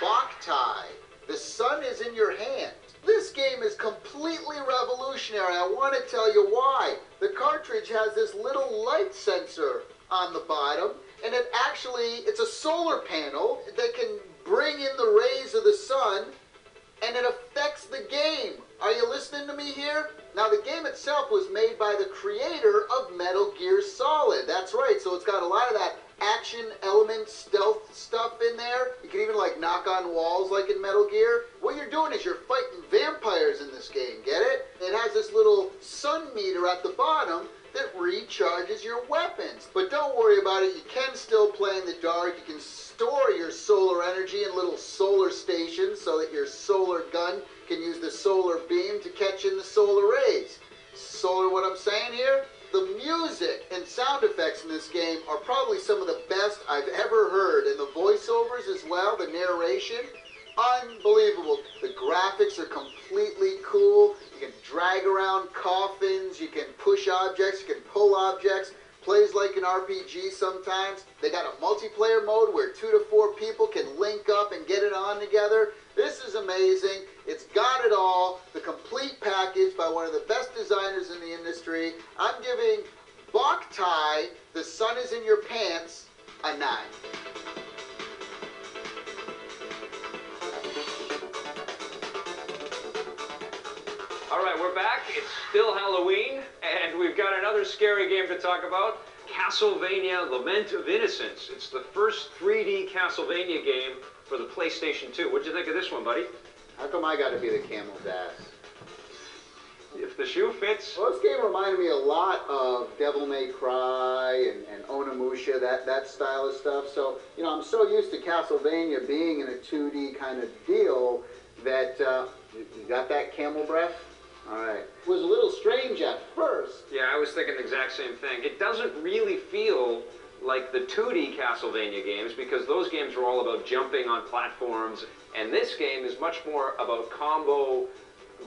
Boktai, the sun is in your hand. This game is completely revolutionary. I want to tell you why. The cartridge has this little light sensor on the bottom, and it's a solar panel that can bring in the rays of the sun, and it affects the game. Are you listening to me here? Now, the game itself was made by the creator of Metal Gear Solid. That's right, so it's got a lot of that action element stealth stuff in there. You can even like knock on walls like in Metal Gear. What you're doing is you're fighting vampires in this game, get it? It has this little sun meter at the bottom that recharges your weapons. But don't worry about it, you can still play in the dark. You can store your solar energy in little solar stations so that your solar gun can use the solar beam to catch in the solar rays. Solar, what I'm saying here? The music and sound effects in this game are probably some of the best I've ever heard, and the voiceovers as well, the narration, unbelievable. The graphics are completely cool. You can drag around coffins, you can push objects, you can pull objects. Plays like an RPG sometimes. They got a multiplayer mode where 2 to 4 people can link up and get it on together. This is amazing. It's got it all. The complete package by one of the best designers in the industry. I'm giving Boktai, The Sun Is In Your Pants, a 9. All right, we're back. It's still Halloween, and we've got another scary game to talk about. Castlevania Lament of Innocence. It's the first 3D Castlevania game for the PlayStation 2. What'd you think of this one, buddy? How come I got to be the camel's ass? If the shoe fits. Well, this game reminded me a lot of Devil May Cry and Onimusha, that style of stuff. So, you know, I'm so used to Castlevania being in a 2D kind of deal that, you got that camel breath? All right. It was a little strange at first. Yeah, I was thinking the exact same thing. It doesn't really feel like the 2D Castlevania games because those games were all about jumping on platforms, and this game is much more about combo,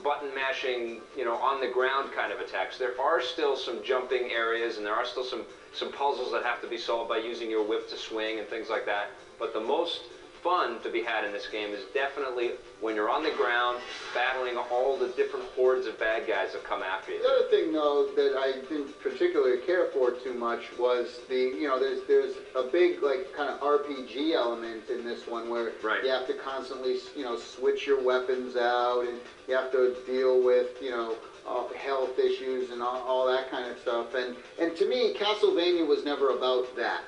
button mashing, you know, on the ground kind of attacks. There are still some jumping areas, and there are still some puzzles that have to be solved by using your whip to swing and things like that. But the most fun to be had in this game is definitely when you're on the ground battling all the different hordes of bad guys that come after you. The other thing, though, that I didn't particularly care for too much was there's a big, like, kind of RPG element in this one where you have to constantly, switch your weapons out, and you have to deal with, health issues and all that kind of stuff. And to me, Castlevania was never about that.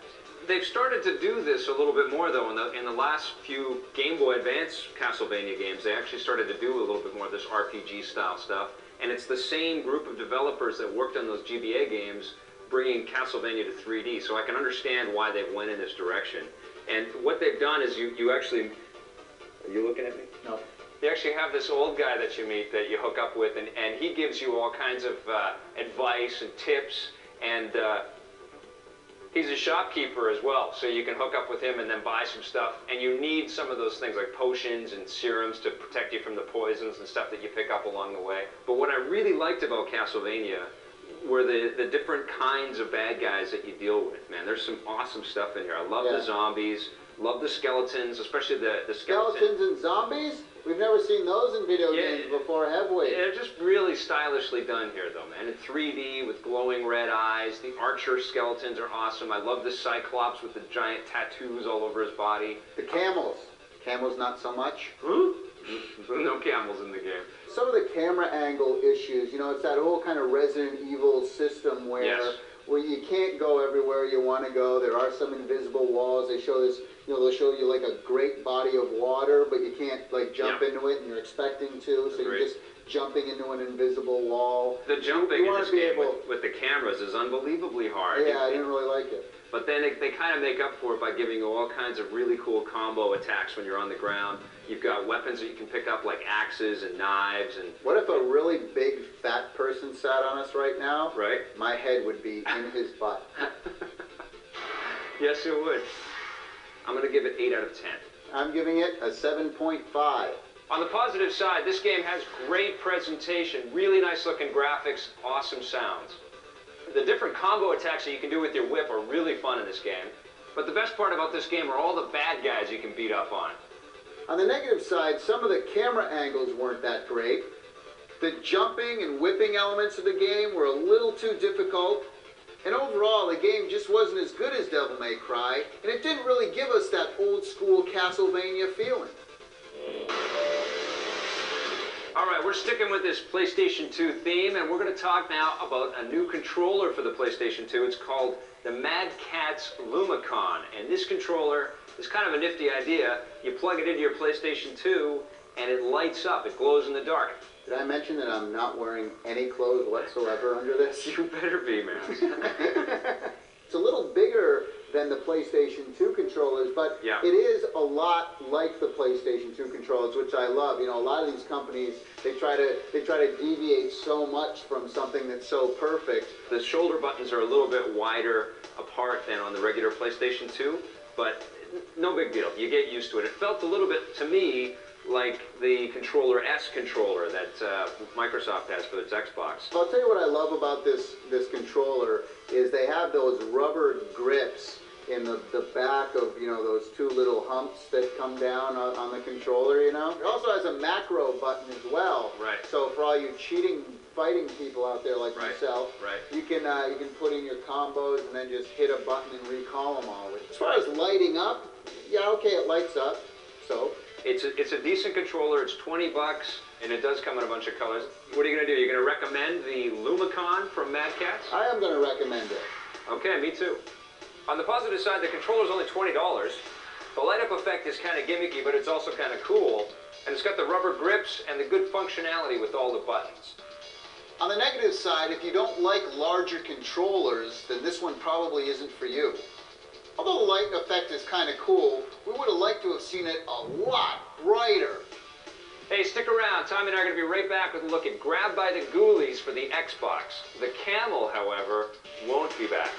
They've started to do this a little bit more, though, in the last few Game Boy Advance Castlevania games. They actually started to do a little bit more of this RPG-style stuff, and it's the same group of developers that worked on those GBA games bringing Castlevania to 3D, so I can understand why they went in this direction. And what they've done is you actually... Are you looking at me? No. You actually have this old guy that you meet that you hook up with, and he gives you all kinds of advice and tips, and... he's a shopkeeper as well, so you can hook up with him and then buy some stuff. And you need some of those things like potions and serums to protect you from the poisons and stuff that you pick up along the way. But what I really liked about Castlevania were the different kinds of bad guys that you deal with, man. There's some awesome stuff in here. I love the zombies, love the skeletons, especially the skeletons and zombies? We've never seen those in video games before, have we? They're just really stylishly done here, though, man. In 3D with glowing red eyes. The archer skeletons are awesome. I love the Cyclops with the giant tattoos all over his body. The camels. Camels not so much. No camels in the game. Some of the camera angle issues, it's that whole kind of Resident Evil system where you can't go everywhere you want to go. There are some invisible walls. They show this, they'll show you like a great body of water, but you can't like jump into it, and you're expecting to, so you're just jumping into an invisible wall. The jumping in this game with the cameras is unbelievably hard. Yeah, I didn't really like it. But then they kind of make up for it by giving you all kinds of really cool combo attacks when you're on the ground. You've got weapons that you can pick up like axes and knives. And what if a really big fat person sat on us right now? Right. My head would be in his butt. Yes, it would. I'm going to give it 8 out of 10. I'm giving it a 7.5. On the positive side, this game has great presentation, really nice looking graphics, awesome sounds. The different combo attacks that you can do with your whip are really fun in this game. But the best part about this game are all the bad guys you can beat up on. On the negative side, some of the camera angles weren't that great. The jumping and whipping elements of the game were a little too difficult. And overall, the game just wasn't as good as Devil May Cry, and it didn't really give us that old school Castlevania feeling. Alright, we're sticking with this PlayStation 2 theme, and we're going to talk now about a new controller for the PlayStation 2. It's called the Mad Catz Lumicon, and this controller is kind of a nifty idea. You plug it into your PlayStation 2, and it lights up. It glows in the dark. Did I mention that I'm not wearing any clothes whatsoever under this? You better be, man. It's a little bigger than the PlayStation 2 controllers, but yeah, it is a lot like the PlayStation 2 controllers, which I love. You know, a lot of these companies, they try to deviate so much from something that's so perfect. The shoulder buttons are a little bit wider apart than on the regular PlayStation 2, but no big deal. You get used to it. It felt a little bit, to me, like the Controller S controller that Microsoft has for its Xbox. I'll tell you what I love about this controller is they have those rubber grips in the back of, you know, those two little humps that come down on the controller, you know. It also has a macro button as well. Right. So for all you cheating fighting people out there like myself, you can put in your combos and then just hit a button and recall them all. As far as lighting up, yeah, okay, it lights up. So it's a decent controller. It's $20, and it does come in a bunch of colors. What are you going to do? You're going to recommend the Lumicon from Mad Catz? I am going to recommend it. Okay, me too. On the positive side, the controller is only $20. The light-up effect is kind of gimmicky, but it's also kind of cool. And it's got the rubber grips and the good functionality with all the buttons. On the negative side, if you don't like larger controllers, then this one probably isn't for you. Although the light effect is kind of cool, we would have liked to have seen it a lot brighter. Hey, stick around. Tommy and I are going to be right back with a look at Grab by the Ghoulies for the Xbox. The camel, however, won't be back.